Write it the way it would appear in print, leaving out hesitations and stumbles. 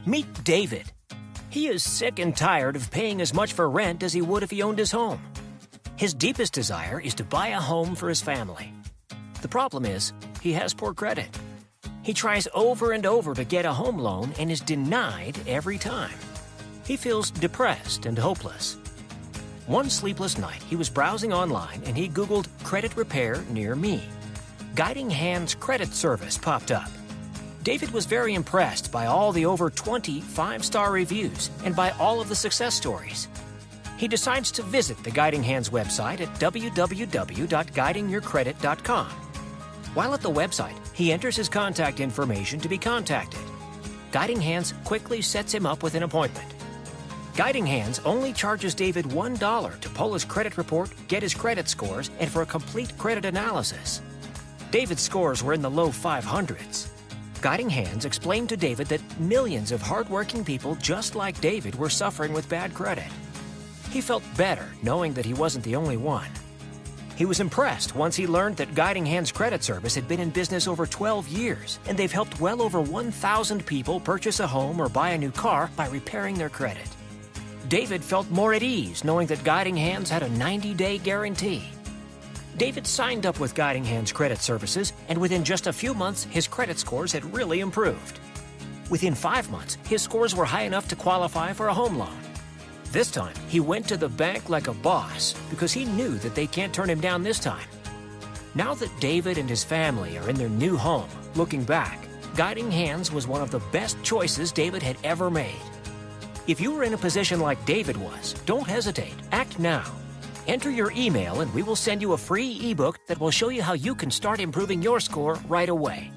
Meet David. He is sick and tired of paying as much for rent as he would if he owned his home. His deepest desire is to buy a home for his family. The problem is, he has poor credit. He tries over and over to get a home loan and is denied every time. He feels depressed and hopeless. One sleepless night, he was browsing online and he Googled credit repair near me. Guiding Hand's credit service popped up. David was very impressed by all the over 20 5-star reviews and by all of the success stories. He decides to visit the Guiding Hands website at www.guidingyourcredit.com. While at the website, he enters his contact information to be contacted. Guiding Hands quickly sets him up with an appointment. Guiding Hands only charges David $1 to pull his credit report, get his credit scores, and for a complete credit analysis. David's scores were in the low 500s. Guiding Hands explained to David that millions of hardworking people just like David were suffering with bad credit. He felt better knowing that he wasn't the only one. He was impressed once he learned that Guiding Hands Credit Service had been in business over 12 years, and they've helped well over 1,000 people purchase a home or buy a new car by repairing their credit. David felt more at ease knowing that Guiding Hands had a 90-day guarantee. David signed up with Guiding Hands Credit Services, and within just a few months, his credit scores had really improved. Within 5 months, his scores were high enough to qualify for a home loan. This time, he went to the bank like a boss because he knew that they can't turn him down this time. Now that David and his family are in their new home, looking back, Guiding Hands was one of the best choices David had ever made. If you were in a position like David was, don't hesitate. Act now. Enter your email and we will send you a free ebook that will show you how you can start improving your score right away.